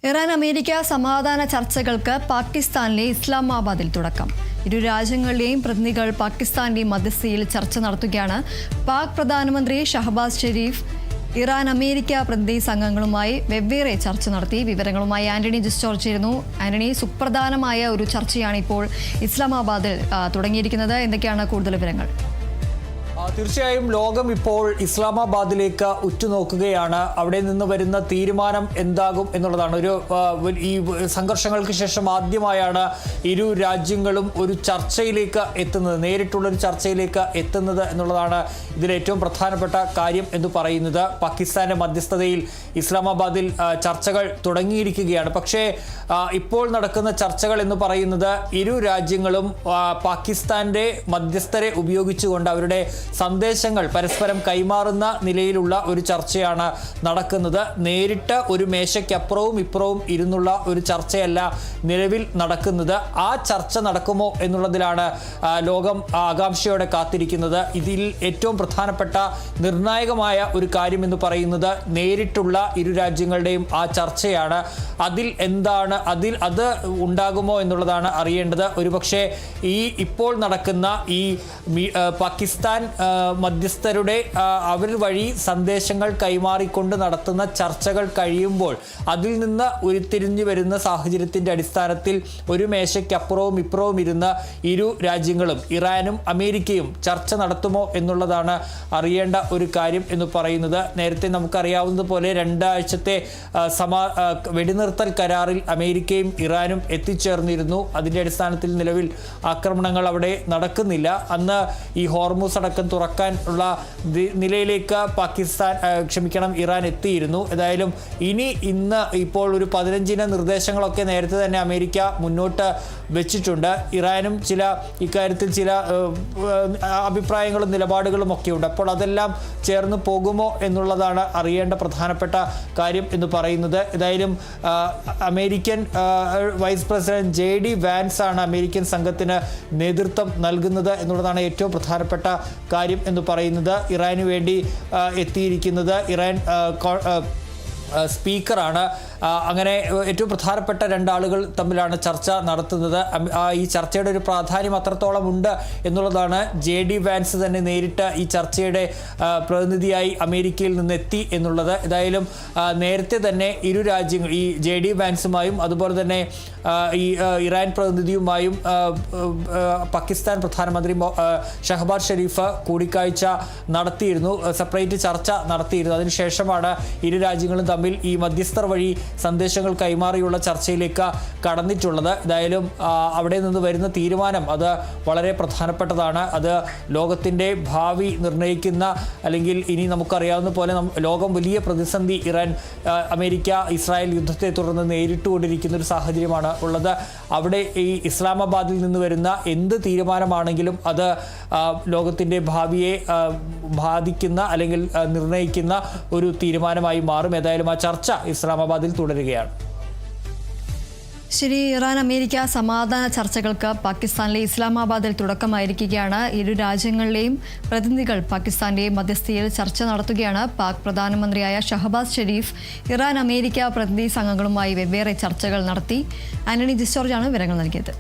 Iran America സമാധാന ചർച്ചകൾക്ക് പാകിസ്ഥാനിലെ ഇസ്ലാമാബാദിൽ തുടക്കം. ഇരു രാജ്യങ്ങളിലെയും പ്രതിനിധികൾ പാകിസ്ഥാന്റെ മധ്യസ്ഥതയിൽ ചർച്ച നടത്തുകയാണ്. പാക് പ്രധാനമന്ത്രി ഷഹബാസ് ഷെരീഫ് ഇറാൻ അമേരിക്ക പ്രതിനിധി സംഘങ്ങളുമായി വെവ്വേറെ ചർച്ച നടത്തി. വിവരങ്ങളുമായി ആന്റണി ജിസ്റ്റോർ ചേരുന്നു. ആന്റണി, സുപ്രധാനമായ ഒരു ചർച്ചയാണ് ഇപ്പോൾ ഇസ്ലാമാബാദിൽ തുടങ്ങിയിരിക്കുന്നത്. എന്തൊക്കെയാണ് കൂടുതൽ വിവരങ്ങൾ? തീർച്ചയായും ലോകം ഇപ്പോൾ ഇസ്ലാമാബാദിലേക്ക് ഉറ്റുനോക്കുകയാണ്. അവിടെ നിന്ന് വരുന്ന തീരുമാനം എന്താകും എന്നുള്ളതാണ്. ഈ സംഘർഷങ്ങൾക്ക് ശേഷം ആദ്യമായാണ് ഇരു രാജ്യങ്ങളും ഒരു ചർച്ചയിലേക്ക് എത്തുന്നത്, നേരിട്ടുള്ളൊരു ചർച്ചയിലേക്ക് എത്തുന്നത് എന്നുള്ളതാണ് ഇതിൽ ഏറ്റവും പ്രധാനപ്പെട്ട കാര്യം എന്ന് പറയുന്നത്. പാകിസ്ഥാന്റെ മധ്യസ്ഥതയിൽ ഇസ്ലാമാബാദിൽ ചർച്ചകൾ തുടങ്ങിയിരിക്കുകയാണ്. പക്ഷേ ഇപ്പോൾ നടക്കുന്ന ചർച്ചകൾ എന്ന് പറയുന്നത് ഇരു രാജ്യങ്ങളും പാകിസ്ഥാന്റെ മധ്യസ്ഥരെ ഉപയോഗിച്ചുകൊണ്ട് അവരുടെ സന്ദേശങ്ങൾ പരസ്പരം കൈമാറുന്ന നിലയിലുള്ള ഒരു ചർച്ചയാണ് നടക്കുന്നത്. നേരിട്ട് ഒരു മേശയ്ക്കപ്പുറവും ഇപ്പുറവും ഇരുന്നുള്ള ഒരു ചർച്ചയല്ല നിലവിൽ നടക്കുന്നത്. ആ ചർച്ച നടക്കുമോ എന്നുള്ളതിലാണ് ലോകം ആകാംക്ഷയോടെ കാത്തിരിക്കുന്നത്. ഇതിൽ ഏറ്റവും പ്രധാനപ്പെട്ട നിർണായകമായ ഒരു കാര്യം എന്ന് പറയുന്നത് നേരിട്ടുള്ള ഇരു രാജ്യങ്ങളുടെയും ആ ചർച്ചയാണ്. അതിൽ എന്താണ് അത് ഉണ്ടാകുമോ എന്നുള്ളതാണ് അറിയേണ്ടത്. ഒരുപക്ഷെ ഇപ്പോൾ നടക്കുന്ന ഈ പാകിസ്ഥാൻ മധ്യസ്ഥരുടെ അവർ വഴി സന്ദേശങ്ങൾ കൈമാറിക്കൊണ്ട് നടത്തുന്ന ചർച്ചകൾ കഴിയുമ്പോൾ അതിൽ നിന്ന് ഉരുത്തിരിഞ്ഞു വരുന്ന സാഹചര്യത്തിൻ്റെ അടിസ്ഥാനത്തിൽ ഒരു മേശയ്ക്കപ്പുറവും ഇപ്പുറവും ഇരുന്ന് ഇരു രാജ്യങ്ങളും ഇറാനും അമേരിക്കയും ചർച്ച നടത്തുമോ എന്നുള്ളതാണ് അറിയേണ്ട ഒരു കാര്യം എന്ന് പറയുന്നത്. നേരത്തെ നമുക്കറിയാവുന്നതുപോലെ 2 ആഴ്ചത്തെ വെടിനിർത്തൽ കരാറിൽ അമേരിക്കയും ഇറാനും എത്തിച്ചേർന്നിരുന്നു. അതിൻ്റെ അടിസ്ഥാനത്തിൽ നിലവിൽ ആക്രമണങ്ങൾ അവിടെ നടക്കുന്നില്ല. അന്ന് ഈ ഹോർമൂസ് അടക്കം തുറക്കാനുള്ള നിലയിലേക്ക് ഇറാൻ എത്തിയിരുന്നു. ഏതായാലും ഇന്ന് ഇപ്പോൾ ഒരു 15 നിർദ്ദേശങ്ങളൊക്കെ നേരത്തെ തന്നെ അമേരിക്ക മുന്നോട്ട് വെച്ചിട്ടുണ്ട്. ഇറാനും ഇക്കാര്യത്തിൽ ചില അഭിപ്രായങ്ങളും നിലപാടുകളും ഒക്കെ ഉണ്ട്. അപ്പോൾ അതെല്ലാം ചേർന്ന് പോകുമോ എന്നുള്ളതാണ് അറിയേണ്ട പ്രധാനപ്പെട്ട കാര്യം എന്ന് പറയുന്നത്. ഏതായാലും American vice president JD Vance ആണ് അമേരിക്കൻ സംഘത്തിന് നേതൃത്വം നൽകുന്നത് എന്നുള്ളതാണ് ഏറ്റവും പ്രധാനപ്പെട്ട കാര്യം എന്ന് പറയുന്നത്. ഇറാനു വേണ്ടി എത്തിയിരിക്കുന്നത് ഇറാൻ സ്പീക്കറാണ്. അങ്ങനെ ഏറ്റവും പ്രധാനപ്പെട്ട 2 ആളുകൾ തമ്മിലാണ് ചർച്ച നടത്തുന്നത്. ഈ ചർച്ചയുടെ ഒരു പ്രാധാന്യം അത്രത്തോളം ഉണ്ട് എന്നുള്ളതാണ്. JD വാൻസ് തന്നെ നേരിട്ട് ഈ ചർച്ചയുടെ പ്രതിനിധിയായി അമേരിക്കയിൽ നിന്നെത്തി എന്നുള്ളത്. ഏതായാലും നേരത്തെ തന്നെ ഇരു രാജ്യങ്ങൾ ഈ JD വാൻസുമായും അതുപോലെ തന്നെ ഈ ഇറാൻ പ്രതിനിധിയുമായും പാകിസ്ഥാൻ പ്രധാനമന്ത്രി ഷഹബാസ് ഷെരീഫ് കൂടിക്കാഴ്ച നടത്തിയിരുന്നു, സെപ്പറേറ്റ് ചർച്ച നടത്തിയിരുന്നു. അതിനുശേഷമാണ് ഇരു രാജ്യങ്ങളും തമ്മിൽ ഈ മധ്യസ്ഥർ വഴി സന്ദേശങ്ങൾ കൈമാറിയുള്ള ചർച്ചയിലേക്ക് കടന്നിട്ടുള്ളത്. ഏതായാലും അവിടെ നിന്ന് വരുന്ന തീരുമാനം അത് വളരെ പ്രധാനപ്പെട്ടതാണ്. അത് ലോകത്തിൻ്റെ ഭാവി നിർണ്ണയിക്കുന്ന, അല്ലെങ്കിൽ ഇനി നമുക്കറിയാവുന്ന പോലെ ലോകം വലിയ പ്രതിസന്ധി ഇറാൻ അമേരിക്ക ഇസ്രായേൽ യുദ്ധത്തെ തുടർന്ന് നേരിട്ടുകൊണ്ടിരിക്കുന്ന ഒരു സാഹചര്യമാണ് ഉള്ളത്. അവിടെ ഈ ഇസ്ലാമാബാദിൽ നിന്ന് വരുന്ന എന്ത് തീരുമാനമാണെങ്കിലും അത് ലോകത്തിൻ്റെ ഭാവിയെ ബാധിക്കുന്ന അല്ലെങ്കിൽ നിർണ്ണയിക്കുന്ന ഒരു തീരുമാനമായി മാറും. ഏതായാലും ആ ചർച്ച ഇസ്ലാമാബാദിൽ തുടരുകയാണ്. ശരി, ഇറാൻ അമേരിക്ക സമാധാന ചർച്ചകൾക്ക് പാകിസ്ഥാനിലെ ഇസ്ലാമാബാദിൽ തുടക്കമായിരിക്കുകയാണ്. ഇരു രാജ്യങ്ങളിലെയും പ്രതിനിധികൾ പാകിസ്ഥാന്റെ മധ്യസ്ഥതയിൽ ചർച്ച നടത്തുകയാണ്. പാക് പ്രധാനമന്ത്രിയായ ഷഹബാസ് ഷെരീഫ് ഇറാൻ അമേരിക്ക പ്രതിനിധി സംഘങ്ങളുമായി വെവ്വേറെ ചർച്ചകൾ നടത്തി. ആന്റണി ജിസ്റ്റോർജാണ് വിവരങ്ങൾ നൽകിയത്.